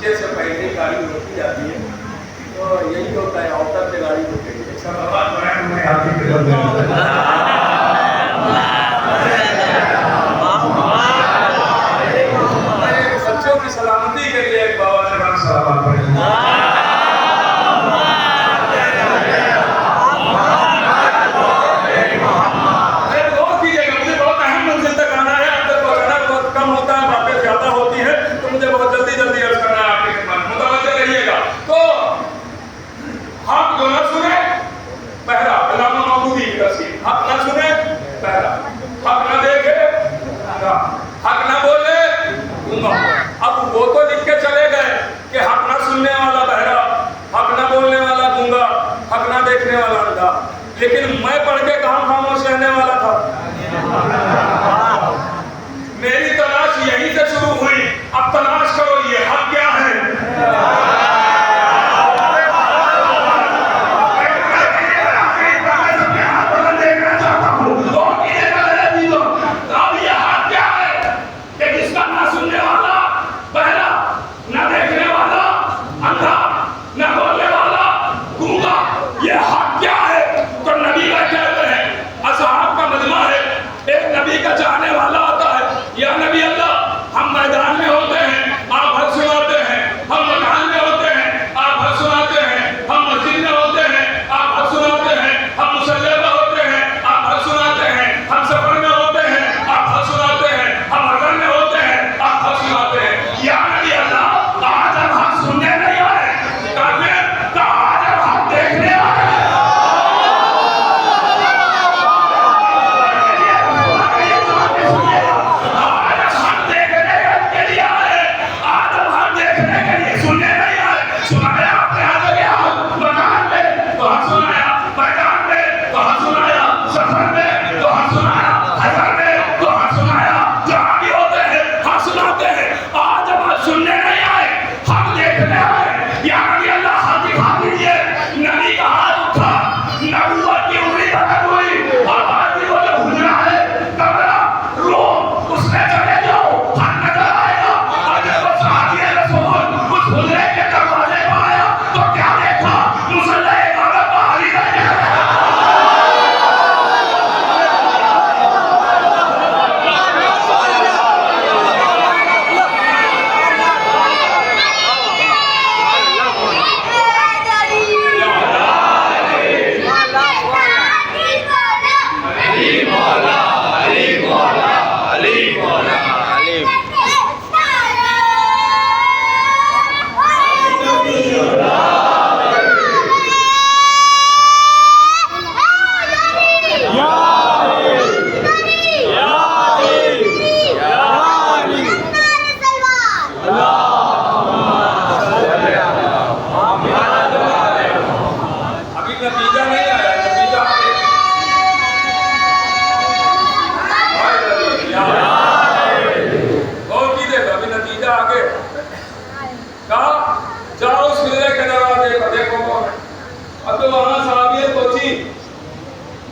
पीछे से पहले गाड़ी रोकी जाती है, तो यही होता है, औसत से गाड़ी रोकेगी। बच्चों की सलामती के लिए एक बाबा ने बड़ा सलाम पढ़ा। अब वो तो लिख के चले गए कि हक ना सुनने वाला बहरा, हक ना बोलने वाला गूंगा, हक ना देखने वाला अंधा, लेकिन मैं पढ़ के कहाँ खामोश रहने वाला था। मेरी तलाश यहीं से शुरू हुई। अब तलाश करो ये हक क्या है।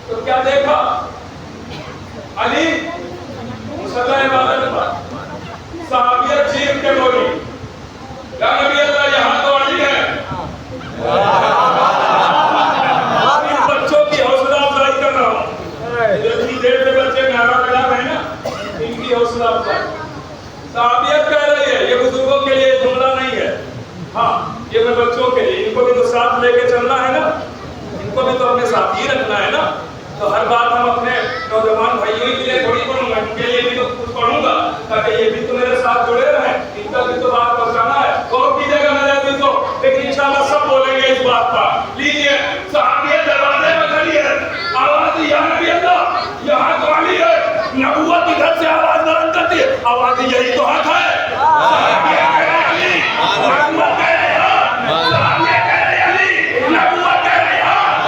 तो क्या देखा? अली मुसल्ला इबादत पर सहाबियत चीख के बोली, या नबी अल्लाह, यहाँ तो अली है। इन बच्चों की हौसला अफजाई कर रहा हूँ। इतनी देर में बच्चे नारा लगा रहे हैं ना, इनकी हौसला अफजाई सहाबियत कह रही है। ये बुजुर्गों के लिए जुमला नहीं है, हाँ ये मैं बच्चों के लिए, इनको भी तो साथ लेके चलना है ना, इनको भी तो अपने साथ ही रखना है ना। तो हर बात हम अपने नौजवान भाइयों के लिए थोड़ी पढ़ूंगा, इनके लिए भी तो कुछ पढ़ूंगा ताकि ये भी तो मेरे साथ जुड़े रहें, इनका भी तो बात पहुंचाना है। और कीजिएगा मेरे भी तो, लेकिन इंशाल्लाह सब बोलेंगे इस बात पर। लीजिए, सहाबियत दरवाजे में खड़ी है, आवाज या नबी अल्लाह, यहाँ तो अली है। नबूवत इधर से आवाज बुलंद करती है, आवाज यही तो हक है। सहाबियत कह रहे अली, नबूवत कह रहे हैं, सहाबियत कह रहे अली, नबूवत कह रहे हैं, अली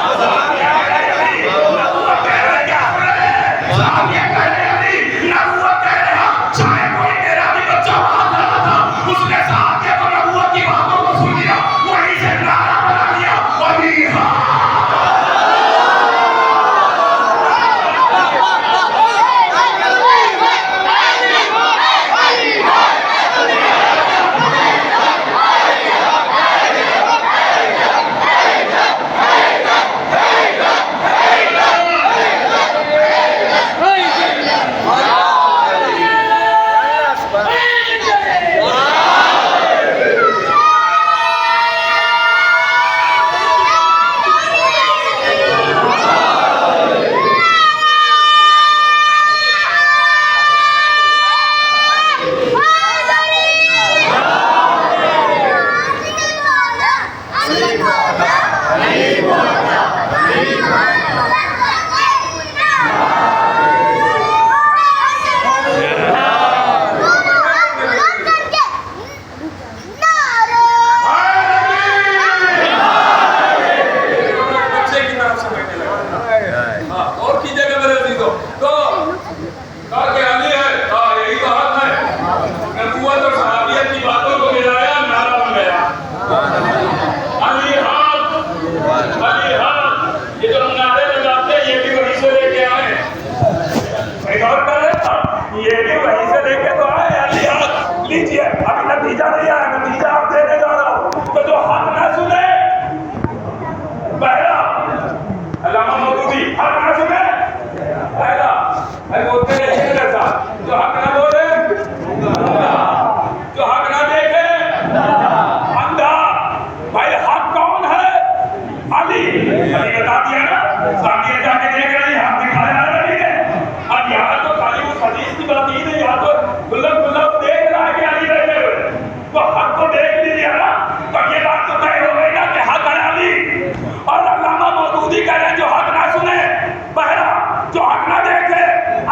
नतीजा नहीं आया, नतीजा आप देने जा रहा हूं। तो जो हक ना सुने, पहला अल्लामा मौदूदी, हक ना सुने पहला, अरे बोलते नहीं है ऐसा, जो हक ना बोले जो हक ना देखे अंधा। भाई हक कौन है? अली बता दिया ना, सामने जाके देख रही है, हक दिखाने वाला नहीं है। अब यहाँ तो खाली उस हदीस की बात ही नहीं, यहाँ तो गुल्लक गुल्लक देख रहा है कि अली बैठे हुए, तो हक को देख लीजिए ना, तो ये बात तो तय हो गई ना कि हक है अली। और अल्लामा मौदूदी कह रहे हैं जो हक ना सुने बहरा, जो हक ना देखे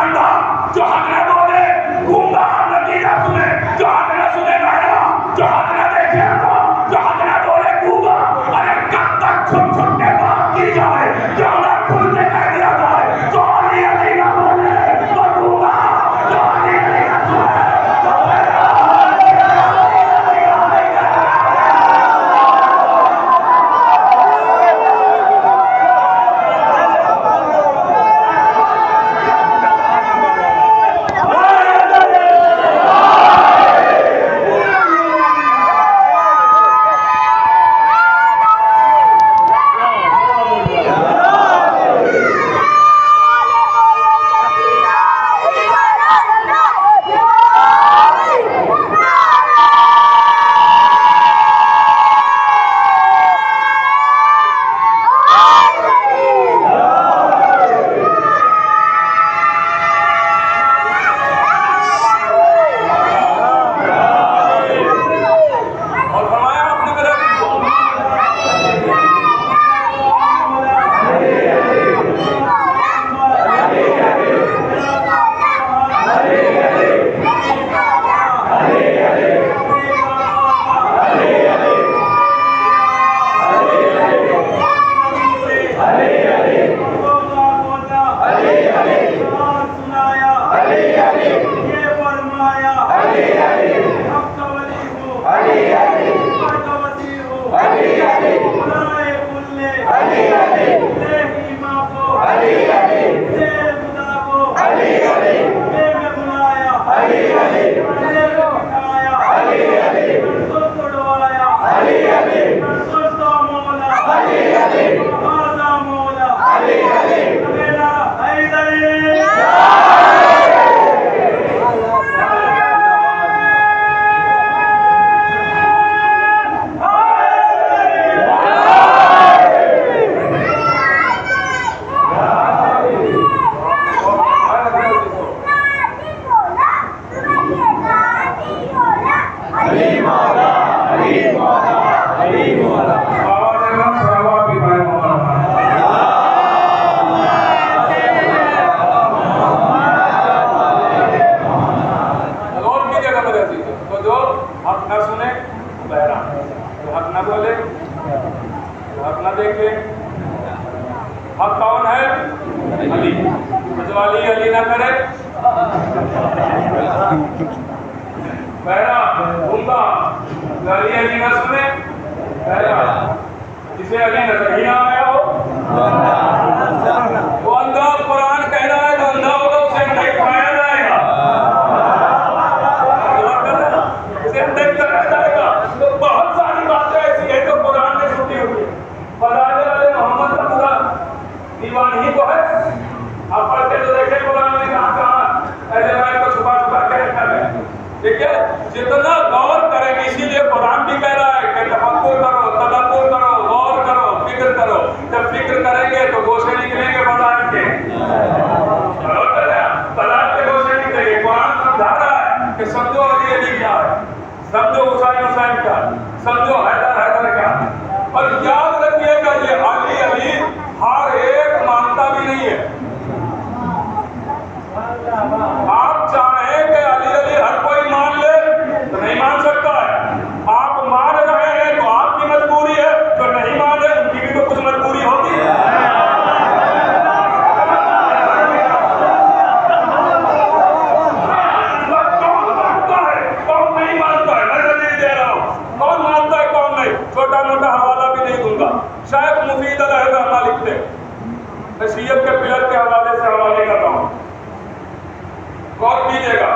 अंधा, जो हक ना बोले गूंगा, नतीजा सुने, जो हक ना सुने बहरा, जो हक ना देखे अंधा, जो हक ना बोले गूंगा। अरे कब तक छुप छुप के बात की जाए, क्यों ना खुल के कह दिया जाए, जो अली अली ना बोले तो गूंगा, जो अली अली ना सुने तो बहरा। हक कौन है? अली। जो अली अली ना करे पहला गुंगा, अली अली ना सुने पहला, जिसे अली नजर ही ना आया हो वो अंधा। कुरान कह रहा है तो अंधा होगा, उसे नहीं पाया जाएगा, उसे नहीं कराया जाएगा। तो बहुत सारी बातें ऐसी है जो कुरान में छुपी हुई। फजाइल मोहम्मद का पूरा दीवान ही तो है, आप पढ़ते तो देखे कुरान में कहाँ ऐसे को छुपा छुपा के रखा है। ठीक है, जितना गौर करेंगे, इसीलिए कुरान भी कह रहा है कि तफक्कुर करो, तदब्बुर करो, गौर करो, फिक्र करो। जब फिक्र करेंगे तो गोशे निकलेंगे बाजार के, बाजार के गोशे निकलेंगे। कुरान समझा रहा है कि समझो अली अली क्या है, समझो हुसैन हुसैन क्या, समझो हैदर हैदर क्या। और याद रखिएगा ये अली अली हर एक मानता भी नहीं है। आप चाहें कि अली अली हर कोई मान ले तो नहीं मान सकता है। आप मान रहे हैं तो आपकी मजबूरी है, जो नहीं मान रहे उनकी भी तो कुछ मजबूरी होगी। कौन मानता है कौन नहीं मानता है, मैं दलील दे रहा हूँ। कौन मानता है कौन नहीं, छोटा मोटा हवाला भी नहीं दूंगा। शेख मुफीद अलहद लिखते, नसीहत के पिलर के हवाले से हवाले कर रहा हूँ, गौर कीजिएगा।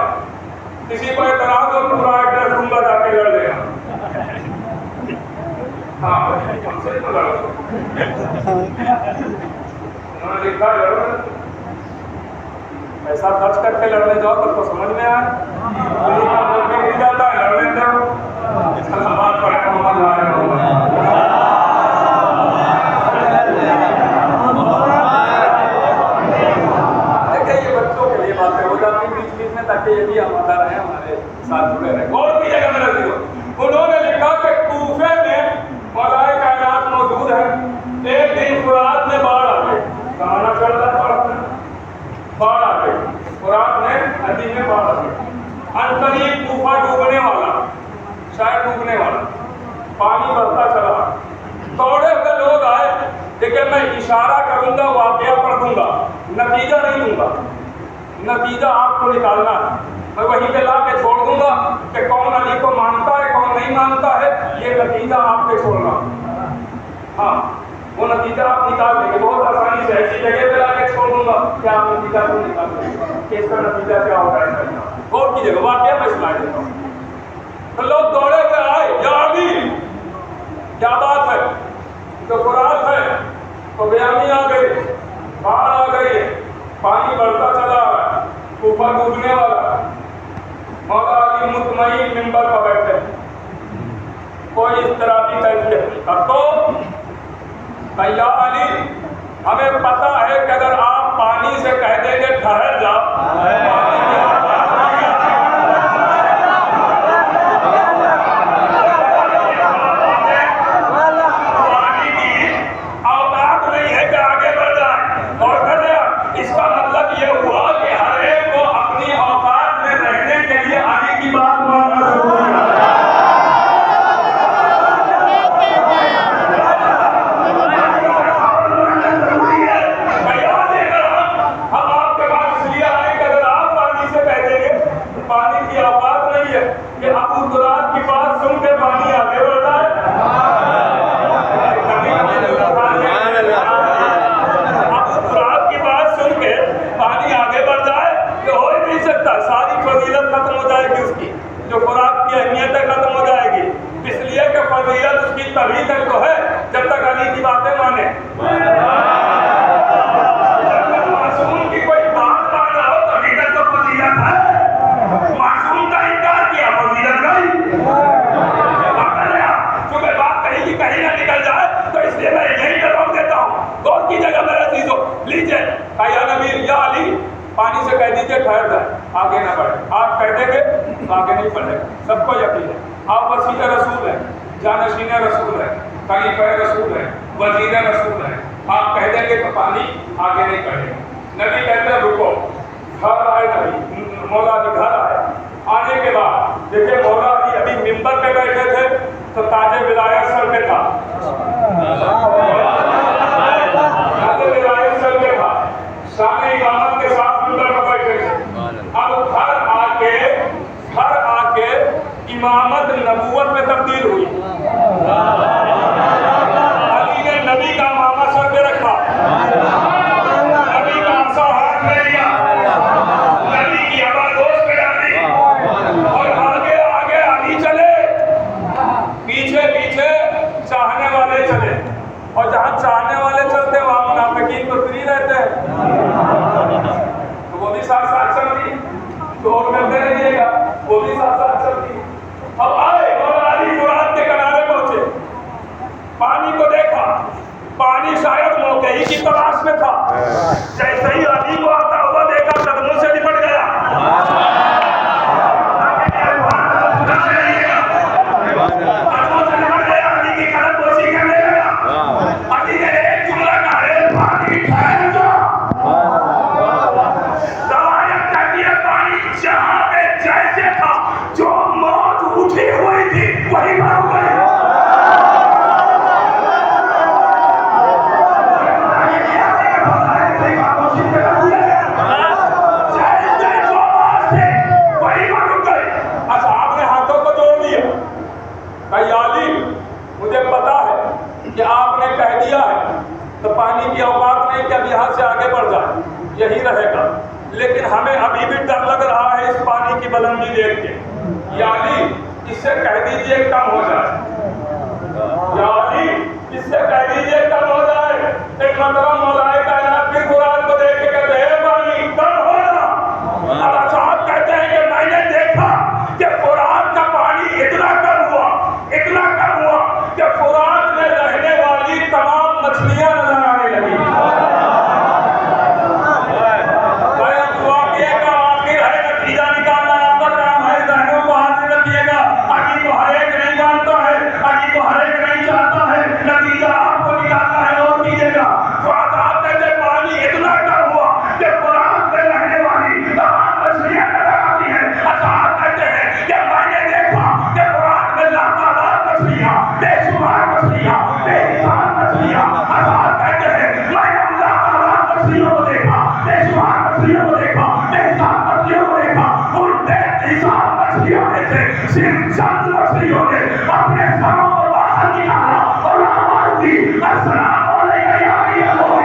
किसी को एतराज और पूरा एड्रेस दूंगा, जाके लड़ लेगा। हाँ हमसे तो लड़ो। उन्होंने लिखा लड़ो, पैसा खर्च करके लड़ने जाओ तो समझ में आए, मिल जाता है लड़ने जाओ। सलामत पढ़े मोहम्मद आ रहे हो। देखिए ये बच्चों के लिए बातें हो जाती बीच बीच में, ताकि ये भी हमारा रहे, हमारे साथ जुड़े रहे। और भी जगह मेरा देखो, उन्होंने लिखा कि कूफे में मौलाए कायनात मौजूद है। एक दिन फुरात में बाढ़ आ गई, कहाना चल रहा है, बाढ़ आ गई, फुरात में नदी में बाढ़ आ गई। अनकरीब कूफा डूबने वाला, शायद डूबने वाला, पानी बढ़ता चला। दौड़े हुए लोग आए, देखिए मैं इशारा करूंगा, वाकया पढ़ दूंगा, नतीजा नहीं दूंगा, नतीजा आपको निकालना है। मैं वहीं पे ला के छोड़ दूंगा कि कौन अली को मानता है कौन नहीं मानता है, ये नतीजा आपके छोड़ना। हाँ वो नतीजा आप निकाल देंगे बहुत आसानी से, ऐसी जगह पे ला के छोड़ दूंगा कि आप नतीजा को निकाल देंगे कि इसका नतीजा क्या होगा। और की जगह वाकया मैं सुना देता हूँ। तो लोग दौड़े हुए आए, या अली क्या बात है, तो फुरात है, तो बेयामी आ गई, बाढ़ आ गई, पानी बढ़ता चला, ऊपर डूबने वाला। मौला अली मुतमईन मिंबर पर बैठे, कोई इस तरह की कैफियत नहीं। अब तो या अली हमें पता है कि अगर आप पानी से कह देंगे ठहर जाओ, पानी की औकात नहीं है कि आगे बढ़ जाए। और इसका मतलब ये हुआ कि हर एक को अपनी औकात में रहने के लिए आगे की बात मानना जरूरी है। कि अबू दुराद की बात सुन के पानी आगे बढ़ रहा है। अबू दुराद की बात सुन के पानी आगे बढ़ जाए, ये हो ही नहीं सकता। सारी फजीलत खत्म हो जाएगी उसकी, जो खुराक की अहमियत है खत्म हो जाएगी। इसलिए कि फजीलत उसकी तभी तक तो है जब तक अली की बातें माने। जब तक मासूम की कोई बात मान रहा हो तभी तक तो फजीलत है। मासूम का इनकार किया, फजीलत गई। सुबह बात कहीं की कहीं ना निकल जाए, तो इसलिए मैं यही रोक देता हूँ। गौर की जगह मेरा चीजों लीजिए, या नबी या अली पानी से कह दीजिए ठहर जाए, आगे ना बढ़े। आप कह देंगे तो आगे नहीं बढ़ेगा, सबको यकीन है। आप वसील रसूल है, जानशीन रसूल है, खलीफा रसूल है, वजीर रसूल है। आप कह देंगे तो पानी आगे नहीं बढ़ेगा। नबी कहते हैं रुको, घर आए नबी, मौला अली घर आए। आने के बाद देखिए मौला अली अभी मिंबर पे बैठे थे तो ताजे विलायत सर पे था, ताजे विलायत सर पे था, शान इमामत के साथ मिंबर पे बैठे थे। अब घर आके इमामत नबूवत में तब्दील हुई। अली ने नबी का मामा सर पे रखा, नबी का आसा हाथ में लिया, नबी की हवा दोस्त पे डाली, और आगे आगे अली चले, पीछे पीछे चाहने वाले चले। और जहाँ चाहने वाले चलते वहाँ मुनाफिकीन तो फ्री रहते हैं, तो वो भी साथ साथ चल रही, तो और करते रहिएगा, वो भी साथ साथ चलती। अब आए और अली फुरात के किनारे पहुंचे, पानी को देखा, पानी शायद मौके ही की तलाश में था। जैसे ही अली को आता हुआ देखा, कदमों से निपट गया। कदमों से निपट गया, अली की कदम बोसी करने लगा। अली ने एक जुमला कहा, पानी ठहर जाओ। दवायत कहती है पानी जहाँ पे जैसे था, जो मौत उठी हुई थी वही मर गई। मुझे पता है कि आपने कह दिया है तो पानी की औकात नहीं कि अब यहाँ से आगे बढ़ जाए, यही रहेगा। लेकिन हमें अभी भी डर लग रहा है इस पानी की बुलंदी देख के। यानी इससे कह दीजिए कम हो जाए, यानी इससे कह दीजिए कम हो जाए। एक मतलब मौलाए कायनात की कुरान को देख के कहते हैं पानी कम होना। अब असाद कहते हैं कि मैंने देखा कि कुरान का पानी इतना कम हुआ कि कुरान में रहने वाली तमाम मछलियां नजर आने लगी। वाकये का आखिर है, नतीजा निकालना आपका काम है। जहनों को हाथ में रखिएगा। आगे को हर एक नहीं मानता है, आगे को हर एक नहीं चाहता है, नतीजा आपको निकालना है और कीजिएगा। तो आप कहते पानी इतना कम हुआ कि कुरान में रहने वाली तमाम मछलियां नजर आती हैं। आप कहते हैं कि मैंने देखा कि कुरान में लातादार मछलियां, बेशुमार मछलियां, बेहिसाब मछलियां। आप कहते हैं मैंने लातादार मछलियों को देखा, बेशुमार मछलियों को देखा, बेहिसाब मछलियों को देखा। उन बेहिसाब मछलियों में से सिर्फ चंद मछलियों ने अपने सरों को बाहर निकाला और आवाज दी, अस्सलाम वालेकुम या अय्युहा।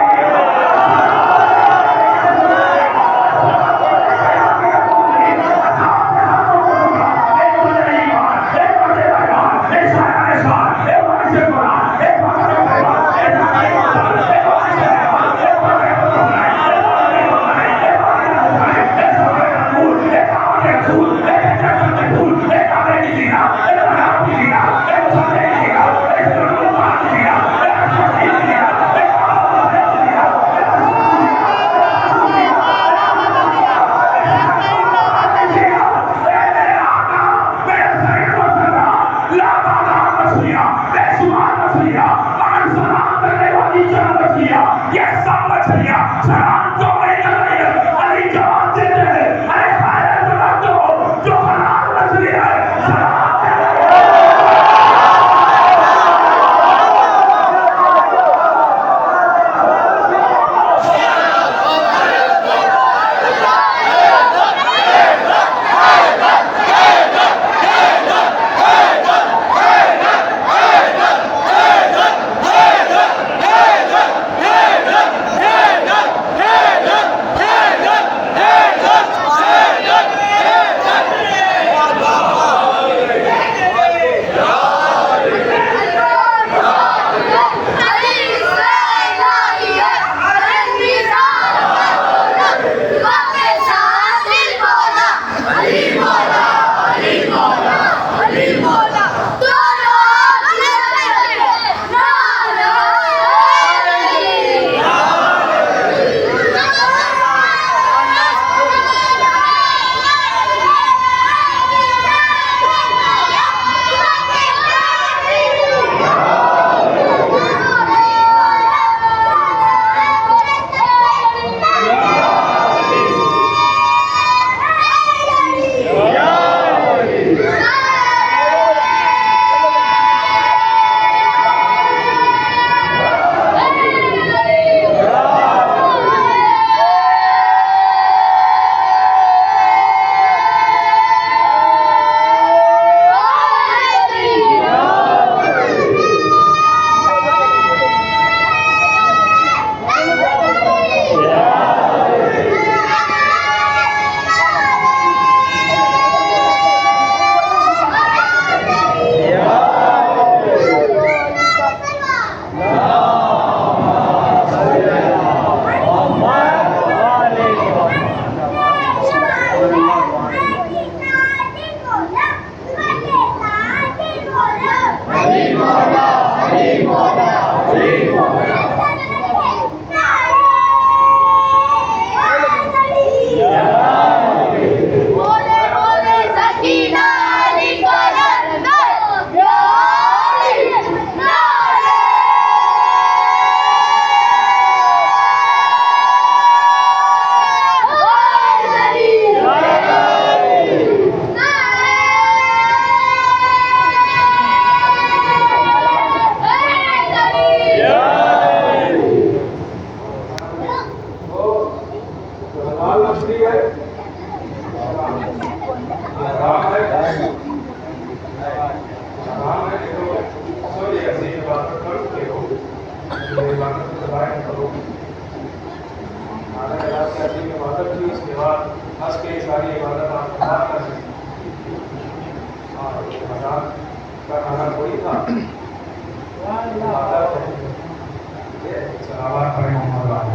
सलावत पढ़े मोहम्मद वाले।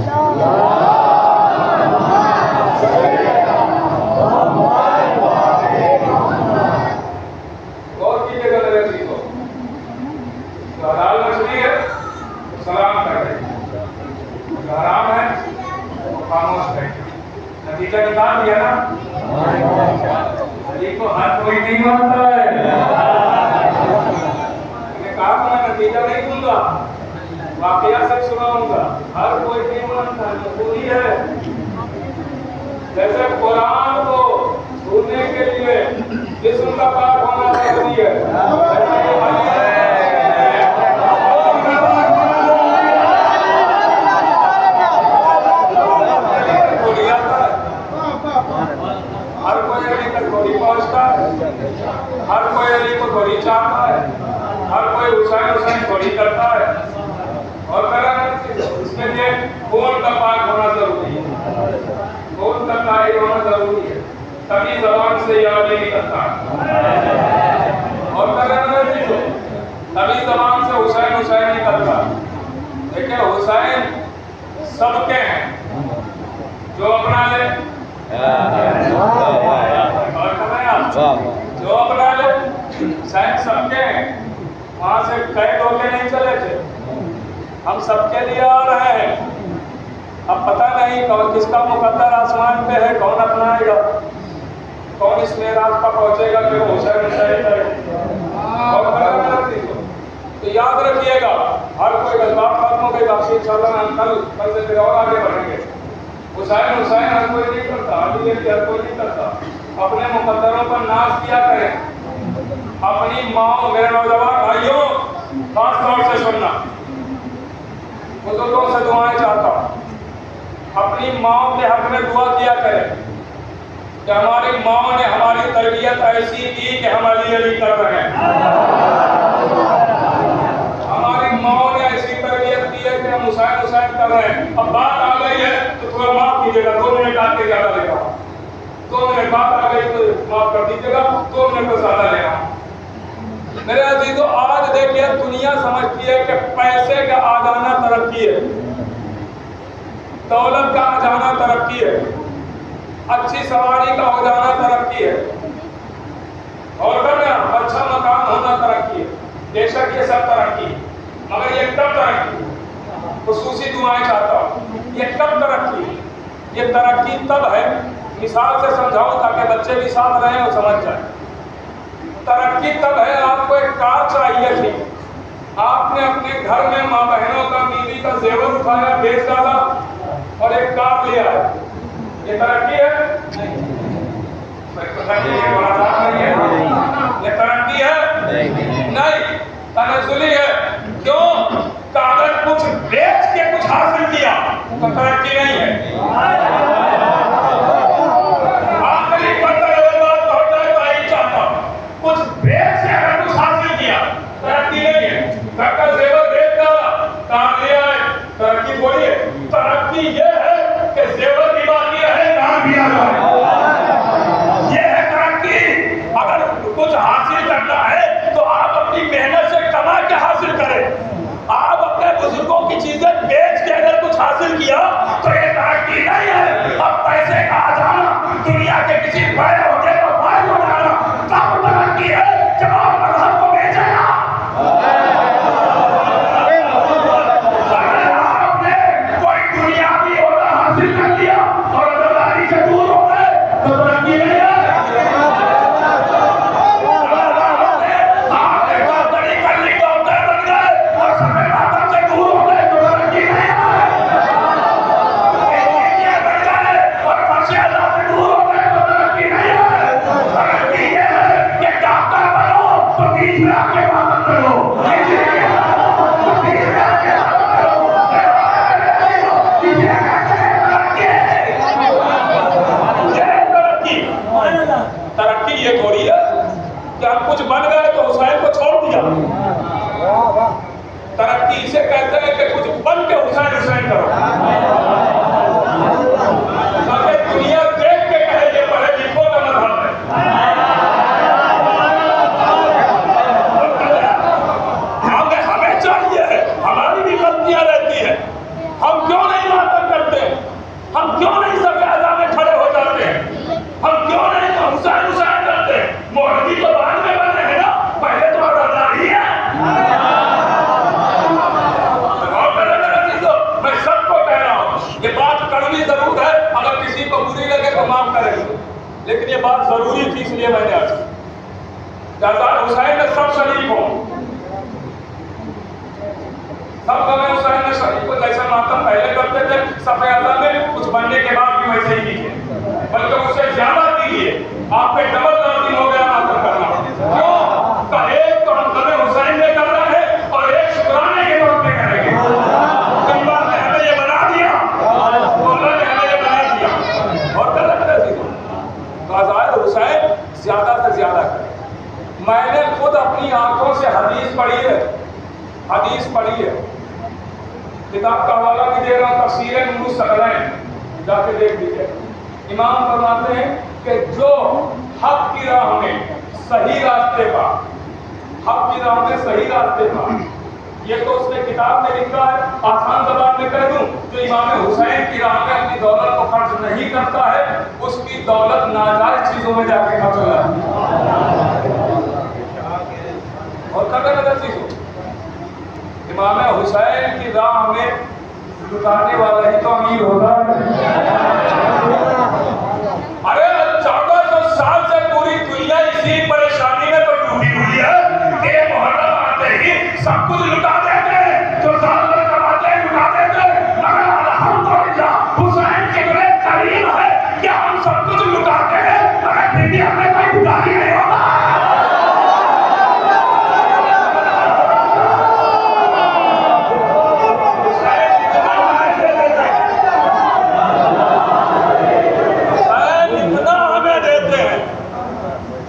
और कीजिएगा मेरे चीज को। तो हलाल मछली है तो सलाम कर दे, हराम है तो खामोश बैठे। नतीजा निकाल दिया ना। ये तो हर कोई नहीं मानता है। मैंने कहा था मैं नतीजा नहीं दूंगा, वाकया सब सुनाऊंगा। हर कोई नहीं मानता, मजबूरी है। जैसे कुरान को सुनने के लिए जिस्म का पाक होना जरूरी है, ऐसा ये भाई है। हर कोई अली तक थोड़ी पहुंचता है, हर कोई अली को थोड़ी चाहता है, हर कोई हुसैन थोड़ी करता है। और इसके लिए खून का पाक होना जरूरी है, खून का ताहिर होना जरूरी है, तभी जबान से ये अली निकलता है। और तभी जबान से हुसैन निकलता है। देखिए हुसैन सबके हैं, जो अपना ले जो अपना ले शायद सबके हैं। वहां से कैद होके नहीं चले थे, हम सबके लिए आ रहे हैं। अब पता नहीं कौन किसका मुकद्दर आसमान पे है, कौन अपनाएगा, कौन इस मेराज पर पहुंचेगा कि हुसैन करे। तो याद रखिएगा, हर कोई गलबात खत्म के वापसी इंशाअल्लाह हम कल से फिर और आगे बढ़ेंगे। हुसैन हर कोई नहीं करता, अली हर कोई नहीं करता। अपने मुकद्दरों पर नाज किया करें। अपनी माँ, मेरे नौजवान भाइयों खास तौर से सुनना, बुजुर्गों से दुआएं चाहता हूँ। अपनी माँ के हक में दुआ किया करें कि हमारी माँ ने हमारी तरबियत ऐसी की कि हम अली कर रहे हैं। हमारी माँ ने ऐसी तरबियत की है कि हम हुसैन कर रहे हैं। अब बात आ गई है तो थोड़ा माफ कीजिएगा, 2 मिनट आके ज्यादा ले रहा हूँ। 2 मिनट बात आ गई तो माफ कर दीजिएगा, 2 मिनट को ज्यादा ले रहा हूँ। मेरे अजीजों, आज देखिए दुनिया समझती है कि पैसे का आ जाना तरक्की है, दौलत का आ जाना तरक्की है, अच्छी सवारी का हो जाना तरक्की है, और अच्छा मकान होना तरक्की है। बेशक ये सब तरक्की, मगर ये कब तरक्की? खुसूसी दुआएं चाहता हूँ, ये कब तरक्की? ये तरक्की तब है, मिसाल से समझाऊं ताकि बच्चे भी साथ रहें और समझ जाए। तरक्की तब है, आपको एक कार चाहिए थी, आपने अपने घर में माँ बहनों का, बीवी का जेवर उठाया, बेच डाला और एक कार ले आया। ये तरक्की है? ये तरक्की है? नहीं, तनज़्ज़ुली है। क्यों? अगर कुछ बेच के कुछ हासिल किया तो तरक्की नहीं है। आखिरी पता पहुंच जाए तो यही चाहता हूं, कुछ बेच के अगर कुछ हासिल किया तरक्की नहीं है। घर का जेवर बेच डाला, कार ले आए, तरक्की थोड़ी है। तरक्की ये है कि जेवर की बाकी है, कार भी आ जाए, ये है तरक्की। अगर कुछ हासिल करना है तो आप अपनी मेहनत से कमा के हासिल करें। आप अपने बुजुर्गों की चीजें बेच के अगर कुछ हासिल किया तो ये तरक्की नहीं है। अब पैसे का आ जाना, दुनिया के किसी बड़े होने को फायदा हो जाना, तब तरक्की है जब आप मजहब को बेचेगा। आपने कोई दुनियावी होना हासिल कर लिया और अल्लाह से दूर हो गए तो तरक्की नहीं है। तरक्की ये थोड़ी है कि हम कुछ बन गए तो हुसैन को छोड़ दिया। तरक्की इसे कहते हैं कि कुछ बन के हुसैन करो, ताकि दुनिया देख के कहे ये पढ़े लिखो का मजहब है। हमें चाहिए हुसैन ने सब शरीक हो, सब गए हुसैन ने शरीक को। जैसा मातम पहले करते थे सफे अज़ा में, कुछ बनने के बाद भी वैसे ही कीजिए, बल्कि उससे ज्यादा कीजिए। आप पे डबल लाजिम हो गया मातम करना। क्यों? तो एक तो हम गए हुसैन ने कर रहे हैं और एक शुक्राने के तौर पे करेंगे। कई बार ने हमें ये बना दिया, अल्लाह ने हमें ये बना दिया और गलत रहती तो अज़ाए हुसैन ज्यादा से ज्यादा करें। मैंने खुद अपनी आंखों से हदीस पढ़ी है, हदीस पढ़ी है, किताब का हवाला भी दे रहा हूँ, तफसीर नूर सकलैन, जाके देख लीजिए। इमाम फरमाते हैं कि जो हक की राह में सही रास्ते पर, हक की राह में सही रास्ते पर, ये तो उसने किताब में लिखा है, आसान ज़बान में कह दूं, जो इमाम हुसैन की राह में अपनी दौलत को खर्च नहीं करता है, उसकी दौलत नाजायज चीजों में जाके खर्च हो जाती है और कदर कदर चीजों। इमाम हुसैन की राह में लुटाने वाला ही तो अमीर होता है। अरे 1400 साल से पूरी दुनिया इसी परेशानी में तो डूबी हुई है कि मुहर्रम आते ही सब कुछ लुटा देते, जो साल भर कमाते लुटा देते। मगर अल्हम्दुलिल्लाह हुसैन कितने करीम है कि हम सब कुछ लुटाते हैं, मगर फिर भी हमें कोई बुराई नहीं होता।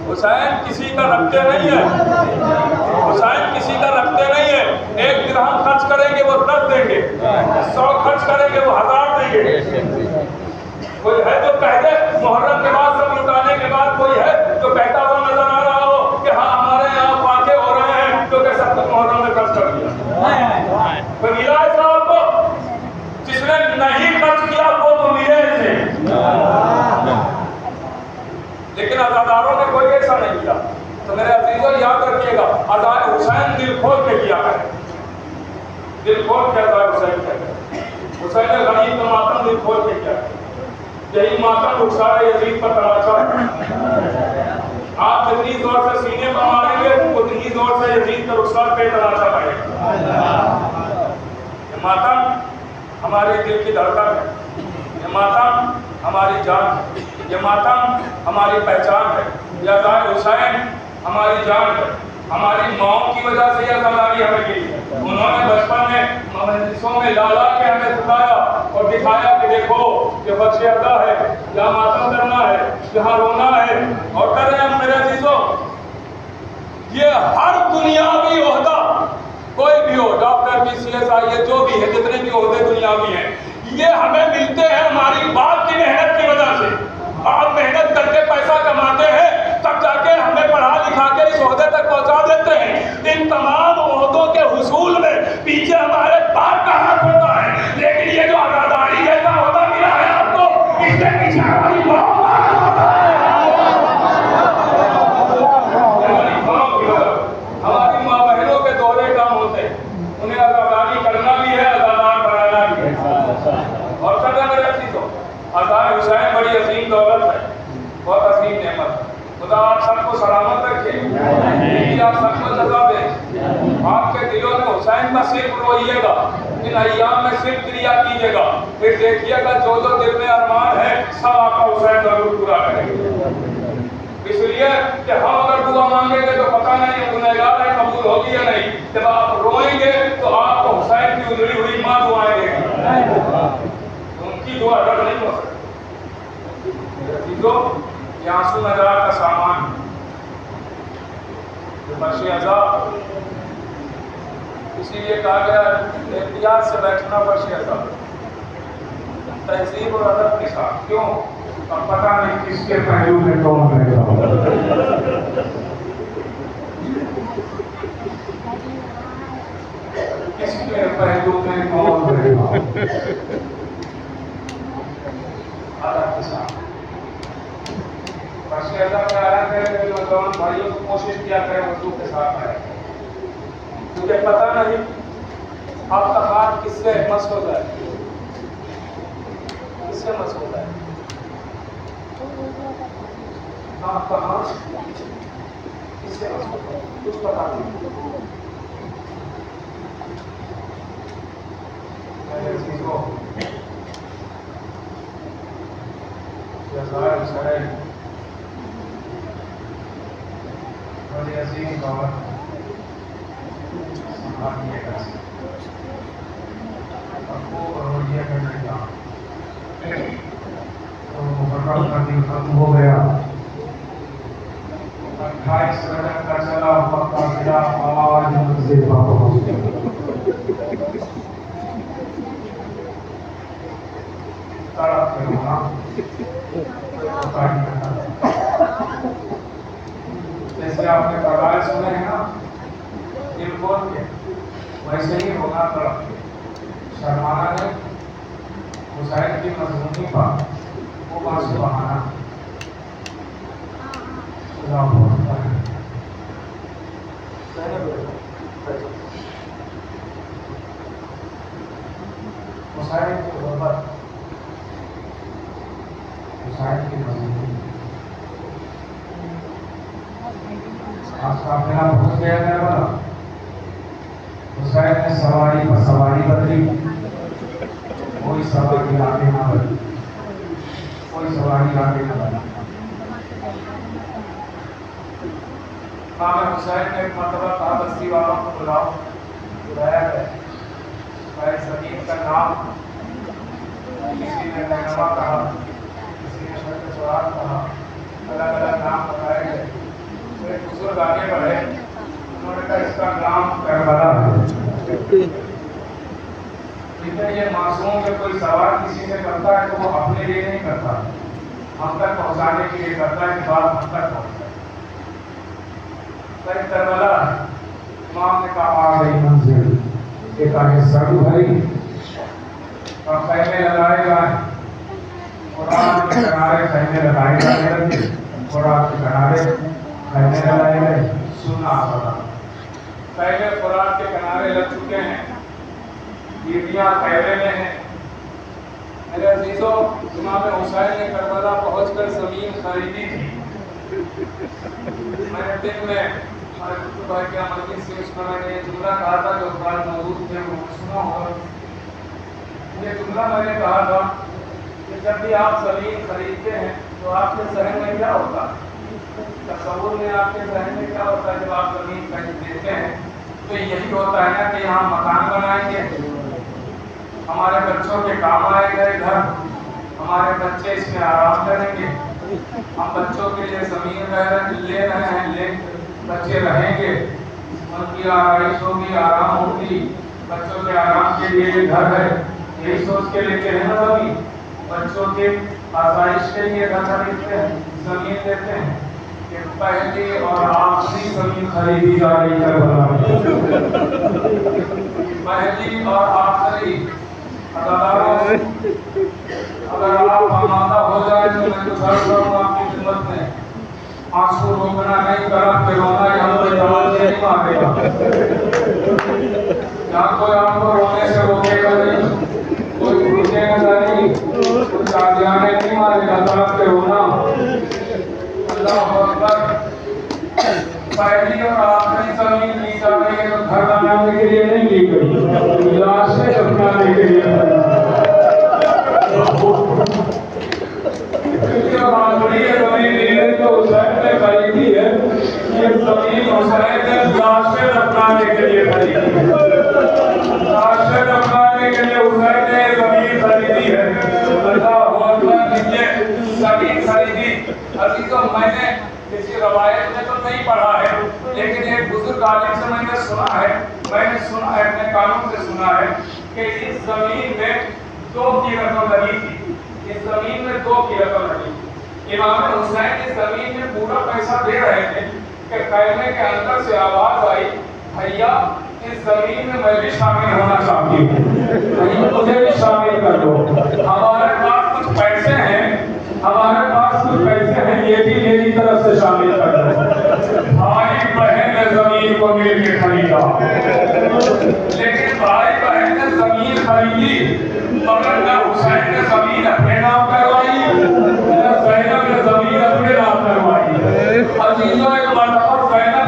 हुसैन किसी का रखते नहीं है, हुसैन किसी का रखते नहीं है। 1 दिरहम खर्च करेंगे वो 10 देंगे, 100 खर्च करेंगे वो 1000 देंगे। कोई है जो कह दे मुहर्रम के बाद सब लुटाने के बाद, कोई है जो कहता हुआ नजर आ रहा हो कि हाँ हमारे यहाँ वाक़े हो रहे हैं तो क्या सब कुछ मुहर्रम में खर्च कर दिया? कोई मिला है साहब को? जिसने नहीं खर्च किया वो तो मिले इसे, लेकिन अज़ादारों ने कोई ऐसा नहीं किया। तो मेरे अजीजों याद रखिएगा, अज़ाए हुसैन दिल खोल के किया है, दिल खोल के अज़ाए हुसैन किया। हुसैन गनीम का मातम दिल खोल के किया, यही मातम रुखसार यजीद पर तमाचा है। आप जितनी जोर से सीने पर मारेंगे उतनी जोर से यजीद का रुखसार पे तमाचा पड़ेगा। ये मातम हमारे दिल की धड़कन है, ये मातम हमारी जान है, ये मातम हमारी पहचान है, ये अज़ाए हुसैन हमारी जान है। हमारी माओ की वजह से यह ज़िम्मेदारी हमें मिली है। उन्होंने बचपन में मजलिसों में ला ला के हमें सिखाया और दिखाया कि देखो ये बख्शे अदा है, यहाँ मातम करना है, यहाँ रोना है। और कर रहे हैं मेरे अजीजों, ये हर दुनियावी ओहदा, कोई भी हो, डॉक्टर की CSI जो भी है, जितने भी ओहदे दुनियावी हैं, ये हमें मिलते हैं हमारी बाप की मेहनत की वजह से। आप मेहनत करके पैसा कमाते हैं तब जाके हमें पढ़ा लिखा के इस ओहदे तक पहुंचा देते हैं। इन तमाम ओहदों के हुसूल में पीछे हमारे बाप का हाथ होता है, लेकिन ये जो आजादारी जैसा ओहदा मिला है आपको, इसके पीछे हमारी बाप का हाथ होता है। हमारी माँ बहनों के दोहरे काम होते हैं, उन्हें आजादारी करना भी है, आजादार बनाना भी है। और करना मेरे चीजों, अज़ाए हुसैन बड़ी अजीम दौलत है, बहुत अजीम नेमत है। खुदा आप सबको सलामत रखे, आप सबको जज़ा दे। आपके दिलों में हुसैन का सिर्फ रोइएगा, इन अय्याम में सिर्फ क्रिया कीजिएगा, फिर देखिएगा जो जो दिल में अरमान है सब आपका हुसैन जरूर पूरा करेंगे। इसलिए कि हम अगर दुआ मांगेंगे तो पता नहीं गुनहगार है कबूल होगी या नहीं। जब आप रोएंगे तो आपको हुसैन की उजड़ी हुई माँ दुआएं देगी, उनकी दुआ रद्द नहीं हो सकती। ये आंसू नजार का सामान, बख्शे अज़ा, इसीलिए कहा गया एहतियात से बैठना बख्शे अज़ा, तहजीब और अदब के साथ। क्यों? अब पता नहीं किसके पहलू में कौन रहेगा। किसके पहलू में कौन रहेगा, अदब के साथ। नौजवान भाइयों को कोशिश किया करें वजू के साथ आए, क्योंकि पता नहीं आपका हाथ किससे मस हो जाए, किससे मस हो जाए। आपका हाथ किससे कुछ पता नहीं। मेरे अजीजों, जज़ायर हुसैन बड़े अजीम दौर संभालिएगा और खूब रोजिए करने का। तो मुकर्रम का दिन खत्म हो गया। 28 रजब का चला वक्त का मिला आज मंजिल पर पहुंच गया। तड़प के रोना जैसे आपने कवायद सुने हैं ना दिल खोल के, वैसे ही रोना तड़प के। शर्माना ने हुसैन की मजलूमी पर वो बात से बहाना हुसैन की गुर्बत, हुसैन की मजलूमी। आज काफिला पहुंच गया करबला। हुसैन ने सवारी पर सवारी बदली, कोई सवारी आगे ना बढ़ी, कोई सवारी आगे ना बढ़ी। इमाम हुसैन ने एक मरतबा कहा बस्ती वालों को बुलाओ। बुलाया गया। भाई ज़मीन का नाम किसी ने नैनमा कहा, किसी ने शर्त सुराग कहा, अलग अलग नाम बताए गए। तो एक बुजुर्ग आगे बढ़े, उन्होंने कहा इसका नाम करबला है। लेकिन ये मासूम के कोई सवाल किसी से करता है तो वो अपने लिए नहीं करता, हम तक पहुंचाने के लिए करता है कि बात हम तक पहुंचे। करबला इमाम ने कहा आ गई मंजिल। एक आगे सड़ू भरी और खैमे लगाए गए, कुरान के किनारे खैमे लगाए जाने लगे, कुरान के किनारे खैमे लगाए गए। सुनना पड़ा, पहले कुरान के किनारे लग चुके हैं, बीवियां खैमे में हैं। मेरे अजीजों, इमाम हुसैन ने करबला पहुंचकर जमीन खरीदी थी। मैंने दिन में भाई क्या मस्जिद से उसका मैंने ये जुमला कहा था जो बात मौजूद थे वो सुना होगा। ये जुमला मैंने कहा था कि जब भी आप ज़मीन खरीदते हैं तो आपके जहन में क्या होता है, तस्वुर में आपके जहन में क्या होता है जब आप ज़मीन खरीदते हैं? तो यही होता है ना कि यहाँ मकान बनाएंगे, हमारे बच्चों के काम आएगा घर, हमारे बच्चे इसमें आराम करेंगे, हम बच्चों के लिए ज़मीन ले रहे हैं, बच्चे रहेंगे, उनकी आराइश होगी, आराम होगी, बच्चों के आराम के लिए घर है, यही सोच के लेते हैं ना ज़मीन। बच्चों के आसाइश के लिए घर खरीदते हैं, ज़मीन देते हैं। कि पहली और आखिरी ज़मीन खरीदी जा रही है पहली और आखिरी। अगर आप आमादा हो जाए तो मैं कुछ अर्ज करूँगा आपकी खिदमत में। आंसू रोकना नहीं, करा के रोना यहाँ पे जवाब नहीं मांगेगा। यहाँ कोई आपको रोने से रोकेगा नहीं, कोई पूछेगा नहीं, कुछ आज्ञाएं नहीं मारेगा, करा के रोना। अल्लाह अकबर। पहली और आखिरी ज़मीन ली जा रही है तो घर बनाने के लिए नहीं ली गई, लाशें दफनाने के लिए। तो हुसैन ने खरीदी है, ये ज़मीन हुसैन ने लाशें दफनाने के लिए खरीदी है, लाशें दफनाने के लिए हुसैन ने ज़मीन खरीदी है। अल्लाह अकबर। ये ज़मीन खरीदी। अजीज़ों, मैंने किसी रवायत में तो नहीं पढ़ा है, लेकिन एक बुजुर्ग आलिम से मैंने सुना है, अपने कानों से सुना है कि इस ज़मीन में 2 की रकम लगी थी, इस ज़मीन में 2 की रकम लगी थी। इमाम हुसैन इस ज़मीन में पूरा पैसा दे रहे थे कि कहने के अंदर से आवाज आई, भैया इस ज़मीन में मैं भी शामिल होना चाहती हूँ, मुझे भी शामिल कर दो। हमारे पास कुछ पैसे हैं, ये भी मेरी तरफ से शामिल कर दो। भाई बहन ने ज़मीन को मिल के खरीदा, लेकिन भाई बहन ने ज़मीन खरीदी मगर न हुसैन ने ज़मीन अपने नाम करवाई, न ज़ैनब ने ज़मीन अपने नाम करवाई। अजीज़ों, एक मरतबा ज़ैनब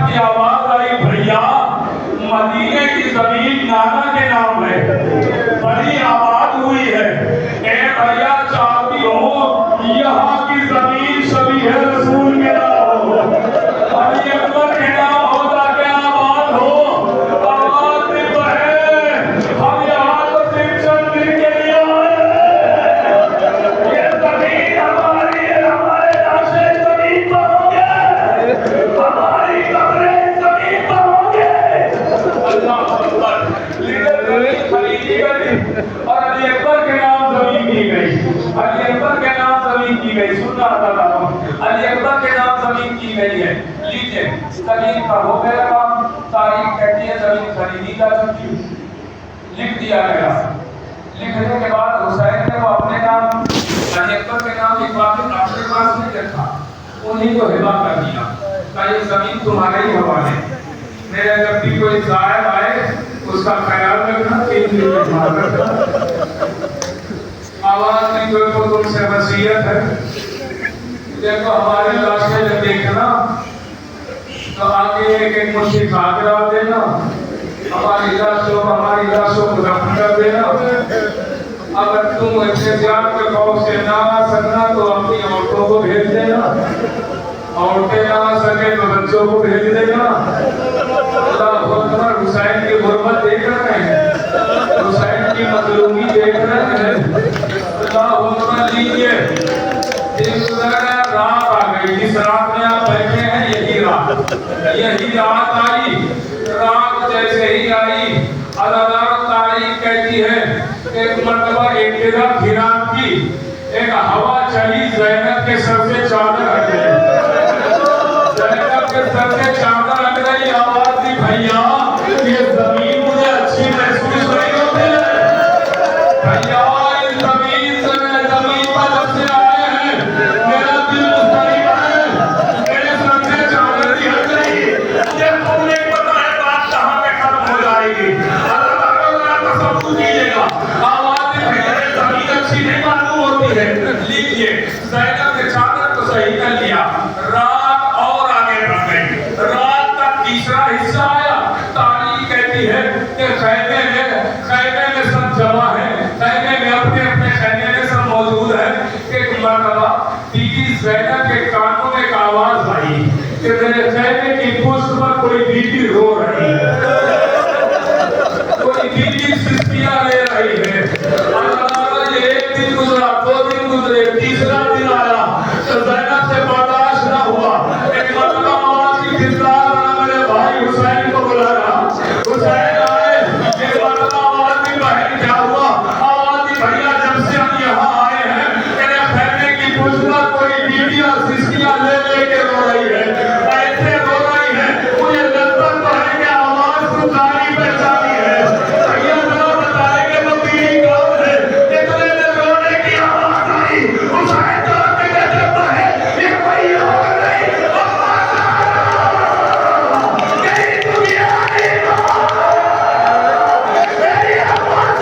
गया काम, तारीख कहती है जमीन खरीदी जा चुकी, लिख दिया गया। लिखने के बाद हुसैन ने वो अपने नाम अकबर के नाम लिखवा के अपने पास नहीं रखा, उन्हीं को हिबा कर दिया कि ये जमीन तुम्हारे ही हवाले। मेरे जब भी कोई जायब आए उसका ख्याल रखना, आवाज की को तुमसे वसीयत है, देखो हमारे लाशें जब देखना तो आगे एक एक मुट्ठी खाक डाल देना, हमारी लाशों को दफन कर देना। अगर तुम अच्छे जान के खौफ से ना आ सकना तो अपनी औरतों को भेज देना, औरतें ना आ सके तो बच्चों को भेज देना। हुसैन की गुर्बत देख रहे हैं, हुसैन की मजलूमी देख रहे हैं। लीजिए रात आ गई, जिस रात में आप बैठे हैं यही रात आई। रात जैसे ही आई अदालत तारीख कहती है एक मरतबा इब्तिदा थी रात की, एक हवा चली, ज़ैनब के सर से चादर हट गई, ज़ैनब के सर से चादर हट गई। आवाज दी भैया ये जमीन मुझे अच्छी महसूस नहीं होती है, भैया इस जमीन पर जब से आए हैं मेरा दिल मुस्तरिब है, मेरे सर से चादर ही हट गई। ये तुमने पता है बात कहाँ पे खत्म हो जाएगी, सब कुछ लीजिएगा। आवाज दी भैया ये जमीन अच्छी नहीं मालूम होती है। लीजिए ज़ैनब ने चादर तो सही कर लिया, रात और आगे बढ़ गई। रात का तीसरा हिस्सा आया, तारीख कहती है कि खैमे में सब जमा है, खैमे में अपने अपने खैमे में सब मौजूद है। एक मरतबा बीबी ज़ैनब के कानों में एक आवाज आई कि मेरे खैमे की पुष्ट पर कोई बीबी रो रही है, कोई बीबी सिस्कियां ले रही है। ये एक दिन गुजरा, 2 दिन गुजरे, तीसरा दिन आया तो ज़ैनब से बर्दाश्त न हुआ। एक मरतबा आवाज की फिसलार बना, मेरे भाई हुसैन को बुलाया। हुसैन आए, एक मरतबा आवाज की बहन क्या हुआ, आवाज की भैया जब से हम यहाँ आए हैं मेरे खैमे की पुष्ट पर कोई बीबियां सिस्कियां ले लेके रो रही है, ऐसे रो रही है मुझे लगता तो है कि आवाज को गाली पहचानी है। भैया जरा बताएंगे तो बीवी कौन है, इतने में रोने की आवाज आई। हुसैन दौड़ के कहता है ये कोई और नहीं, मेरी दुनिया नहीं, मेरी आवाज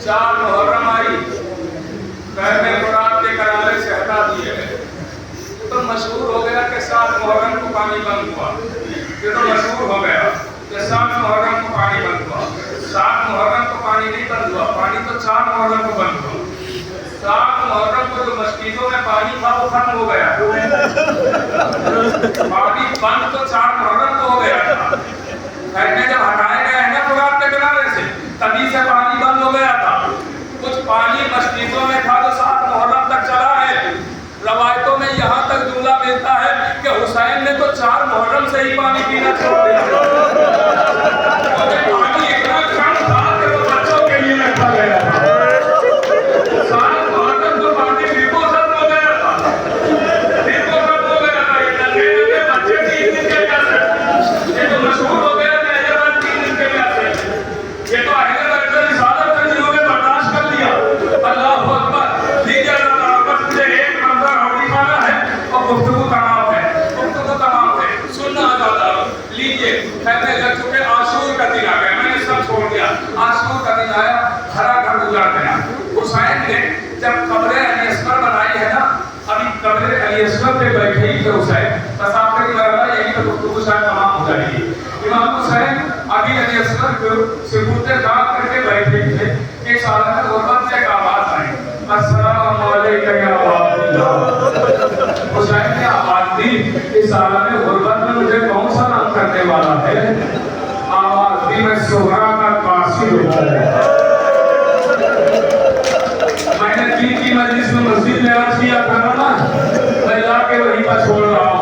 चार मुहर्रम आई, खैमे कुरान के करारे से हटा दिए गए। तो मशहूर हो गया कि 7 मुहर्रम को पानी बंद हुआ, ये तो मशहूर हो गया कि 7 मुहर्रम को पानी बंद हुआ। 7 मुहर्रम को पानी नहीं बंद हुआ, पानी तो 4 मुहर्रम को बंद हुआ। 7 मुहर्रम को जो मस्जिदों में पानी था वो खत्म हो गया, पानी बंद तो 4 मुहर्रम को हो गया था। खैमे जब हटाए गए हैं ना कुरान के किनारे से, तभी से पानी बंद हो गया था। कुछ पानी मस्जिदों में था जो 7 मुहर्रम तक चला है। रवायतों में यहाँ तक जुमला मिलता है कि हुसैन ने तो 4 मुहर्रम से ही पानी पीना छोड़ दिया, पानी इतना कम था कि वो बच्चों के लिए रखा गया था। 7 मुहर्रम तो पानी बिल्कुल खत्म हो गया था, बिल्कुल खत्म हो गया था। ये नन्हे बच्चे 3 दिन के प्यासे, ये तो मशहूर हो गया कि हैदराबाद 3 दिन के प्यासे, ये तो हैदराबाद रिसालत का जिन्होंने बर्दाश्त कर लिया। अल्लाह अकबर। लीजिए आपस में एक मंजर और दिखाना है और गुफ्तगू तमाम है, गुफ्तगू तमाम है, सुनना आजाद। लीजिए खैमे लग चुके, आशूर का दिन आ गया, मैंने सब छोड़ दिया। आशूर का दिन आया, हरा घर उजाड़ गया। हुसैन ने जब कब्र अली असगर बनाई है ना, अभी कब्र अली असगर पे बैठे ही थे हुसैन, बस आपका की बराबर यही तो गुफ्तगू शायद तमाम हो जाएगी। इमाम हुसैन अभी अली असगर को सिबूते दाग करके बैठे थे, एक सालाना गुरबत से एक आवाज आई, अस्सलाम वालेकुम या अल्लाह। हुसैन ने आवाज दी, इस आलम गुरबत में मुझे कौन सा नाम करने वाला है? आवाज दी, मैं सोहरा का कासिद हूं। मैंने की मजलिस में मस्जिद में अर्ज किया था ना, मैं लगा के वहीं पर छोड़ रहा हूँ।